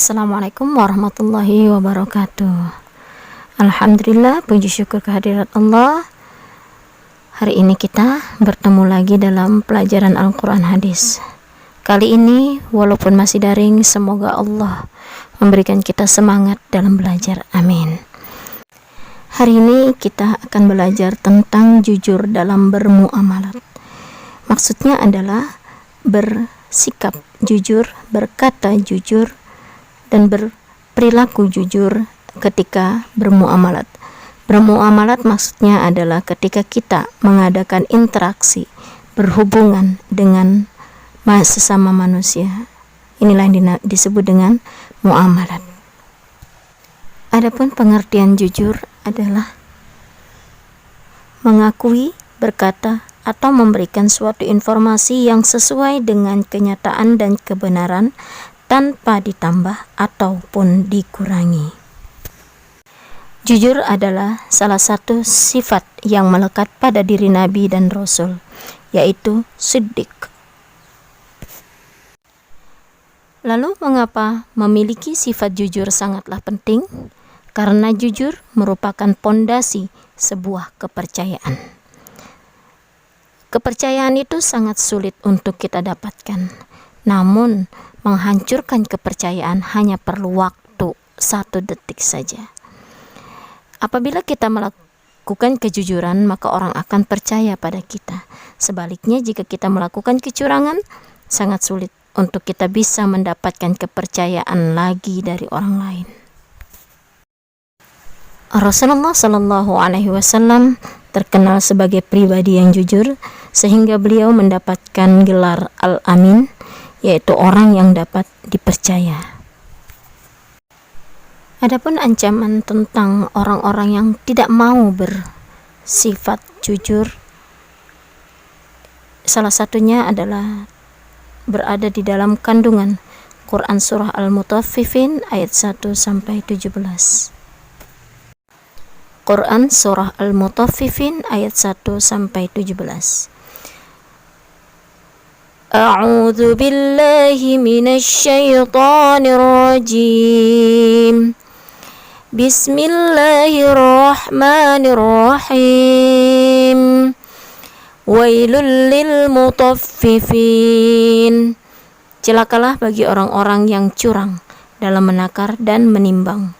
Assalamualaikum warahmatullahi wabarakatuh. Alhamdulillah, puji syukur kehadirat Allah. Hari ini kita bertemu lagi dalam pelajaran Al-Quran Hadis. Kali ini walaupun masih daring, semoga Allah memberikan kita semangat dalam belajar. Amin. Hari ini kita akan belajar tentang jujur dalam bermuamalat. Maksudnya adalah bersikap jujur, berkata jujur, dan berperilaku jujur ketika bermuamalat. Bermuamalat maksudnya adalah ketika kita mengadakan interaksi, berhubungan dengan sesama manusia. Inilah yang disebut dengan muamalat. Adapun pengertian jujur adalah mengakui, berkata, atau memberikan suatu informasi yang sesuai dengan kenyataan dan kebenaran tanpa ditambah ataupun dikurangi. Jujur adalah salah satu sifat yang melekat pada diri Nabi dan Rasul, yaitu siddiq. Lalu mengapa memiliki sifat jujur sangatlah penting? Karena jujur merupakan pondasi sebuah kepercayaan. Kepercayaan itu sangat sulit untuk kita dapatkan. Namun, menghancurkan kepercayaan hanya perlu waktu 1 detik saja. Apabila kita melakukan kejujuran, maka orang akan percaya pada kita. Sebaliknya, jika kita melakukan kecurangan, sangat sulit untuk kita bisa mendapatkan kepercayaan lagi dari orang lain. Rasulullah SAW terkenal sebagai pribadi yang jujur, sehingga beliau mendapatkan gelar Al-Amin, yaitu orang yang dapat dipercaya. Adapun ancaman tentang orang-orang yang tidak mau bersifat jujur, salah satunya adalah berada di dalam kandungan Quran Surah Al-Mutaffifin ayat 1-17. Quran Surah Al-Mutaffifin ayat 1-17. A'udzu billahi minasy syaithanir rajim. Bismillahirrahmanirrahim. Wailul lil mutaffifin. Celakalah bagi orang-orang yang curang dalam menakar dan menimbang.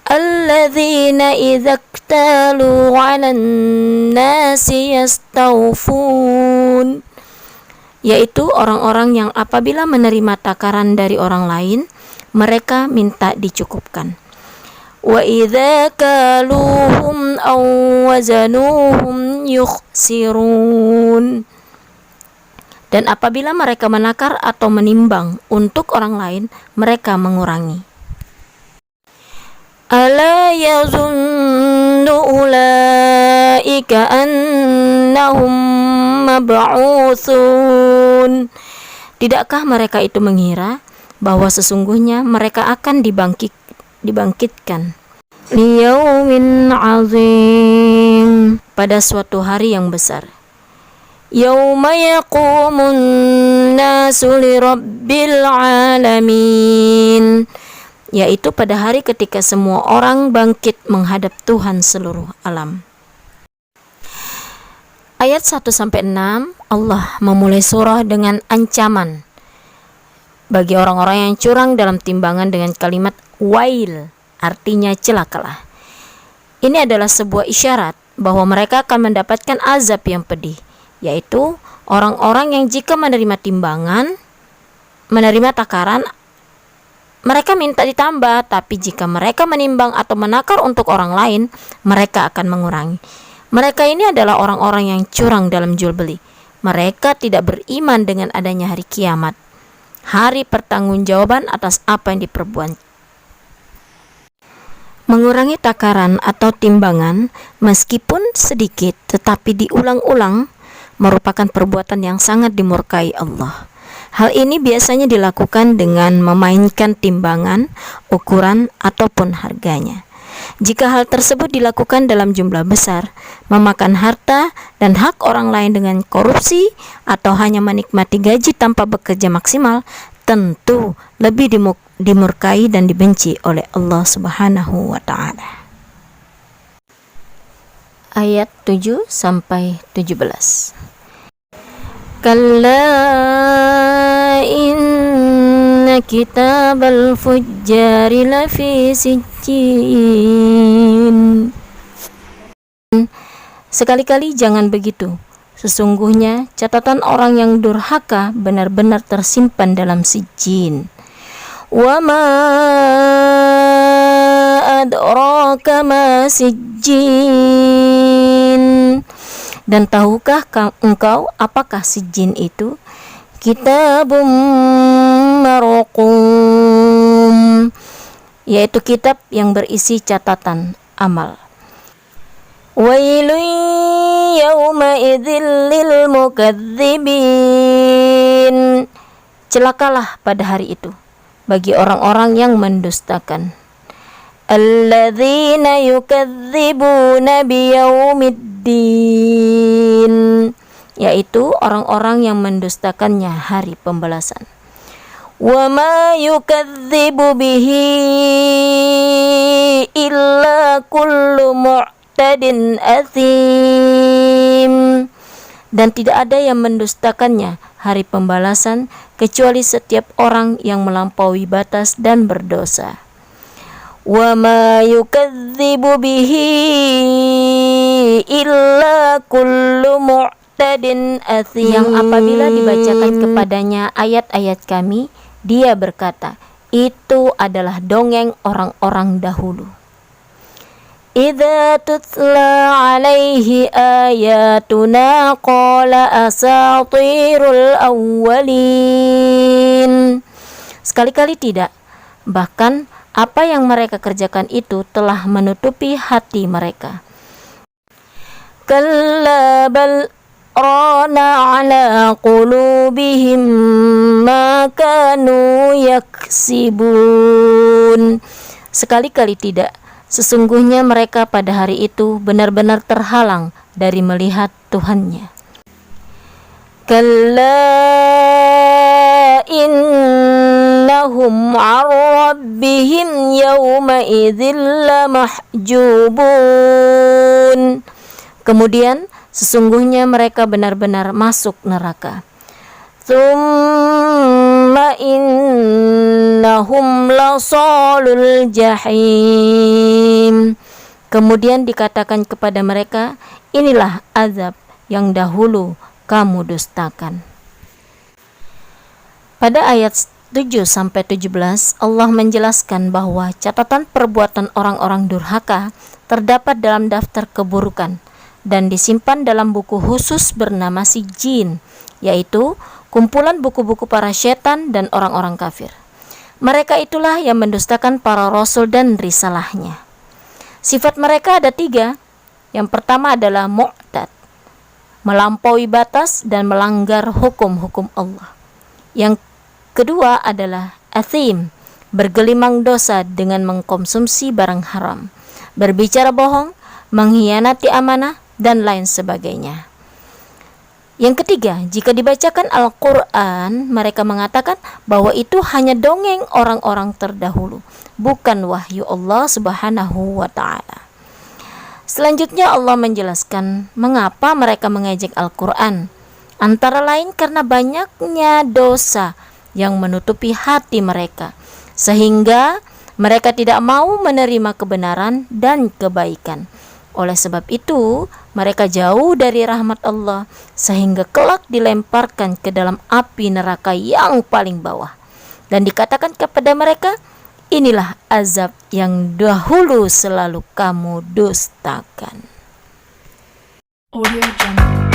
Alladzina idza iktalu 'alan nasi yastawfun, yaitu orang-orang yang apabila menerima takaran dari orang lain, mereka minta dicukupkan. Wa idza kaluhum aw wazanuhum yukhsirun, dan apabila mereka menakar atau menimbang untuk orang lain, mereka mengurangi. Ala yazunnu ulaika annahum mab'utsun. Tidakkah mereka itu mengira bahwa sesungguhnya mereka akan dibangkitkan liyaumin azim, pada suatu hari yang besar. Yauma yaqumun nasu lirabbil alamin, yaitu pada hari ketika semua orang bangkit menghadap Tuhan seluruh alam. Ayat 1-6, Allah memulai surah dengan ancaman bagi orang-orang yang curang dalam timbangan dengan kalimat wail, artinya celakalah. Ini adalah sebuah isyarat bahwa mereka akan mendapatkan azab yang pedih, yaitu orang-orang yang jika menerima timbangan, menerima takaran, mereka minta ditambah, tapi jika mereka menimbang atau menakar untuk orang lain, mereka akan mengurangi. Mereka ini adalah orang-orang yang curang dalam jual beli. Mereka tidak beriman dengan adanya hari kiamat, hari pertanggungjawaban atas apa yang diperbuat. Mengurangi takaran atau timbangan meskipun sedikit tetapi diulang-ulang merupakan perbuatan yang sangat dimurkai Allah. Hal ini biasanya dilakukan dengan memainkan timbangan, ukuran, ataupun harganya. Jika hal tersebut dilakukan dalam jumlah besar, memakan harta dan hak orang lain dengan korupsi, atau hanya menikmati gaji tanpa bekerja maksimal, tentu lebih dimurkai dan dibenci oleh Allah Subhanahu wa taala. Ayat 7 sampai 17. Kalla inna kitabal fujjari lafi sijjin. Sekali-kali jangan begitu. Sesungguhnya catatan orang yang durhaka benar-benar tersimpan dalam sijjin. Wa ma adraka ma sijjin. Dan tahukah engkau apakah sijjin itu? Kitabum marqum, yaitu kitab yang berisi catatan amal. Wailun yawma idzil lil mukadzibin. Celakalah pada hari itu bagi orang-orang yang mendustakan. Alladzina yukadzibuna biyaumiddin, yaitu orang-orang yang mendustakannya hari pembalasan. Wa ma yukadzibu bihi illa kullu mu'tadin athim. Dan tidak ada yang mendustakannya hari pembalasan kecuali setiap orang yang melampaui batas dan berdosa. Wa ma yukadzibu bihi illa kullu mu'tadin athim, yang apabila dibacakan kepadanya ayat-ayat kami, dia berkata, itu adalah dongeng orang-orang dahulu. Idza tutla alaihi ayatuna qala asatirul awwalin. Sekali-kali tidak, bahkan apa yang mereka kerjakan itu telah menutupi hati mereka. Kalla bal rana ala qulubihim ma kanu yaksibun. Sekali-kali tidak, sesungguhnya mereka pada hari itu benar-benar terhalang dari melihat Tuhannya. Kalla innahum 'an rabbihim yawma idzil lamahjubun. Kemudian sesungguhnya mereka benar-benar masuk neraka. Tsumma innahum lasalul jahim. Kemudian dikatakan kepada mereka, inilah azab yang dahulu kamu dustakan. Pada ayat 7 sampai 17 Allah menjelaskan bahwa catatan perbuatan orang-orang durhaka terdapat dalam daftar keburukan dan disimpan dalam buku khusus bernama Sijjin, yaitu kumpulan buku-buku para setan dan orang-orang kafir. Mereka itulah yang mendustakan para rasul dan risalahnya. Sifat mereka ada 3. Yang pertama adalah mu'tad, melampaui batas dan melanggar hukum-hukum Allah. Yang kedua adalah athim, bergelimang dosa dengan mengkonsumsi barang haram, berbicara bohong, mengkhianati amanah, dan lain sebagainya. Yang ketiga, jika dibacakan Al-Quran, mereka mengatakan bahwa itu hanya dongeng orang-orang terdahulu, bukan wahyu Allah Subhanahu wa ta'ala. Selanjutnya Allah menjelaskan mengapa mereka mengejek Al-Quran. Antara lain karena banyaknya dosa yang menutupi hati mereka, sehingga mereka tidak mau menerima kebenaran dan kebaikan. Oleh sebab itu, mereka jauh dari rahmat Allah, sehingga kelak dilemparkan ke dalam api neraka yang paling bawah. Dan dikatakan kepada mereka, inilah azab yang dahulu selalu kamu dustakan. Audio Jungle.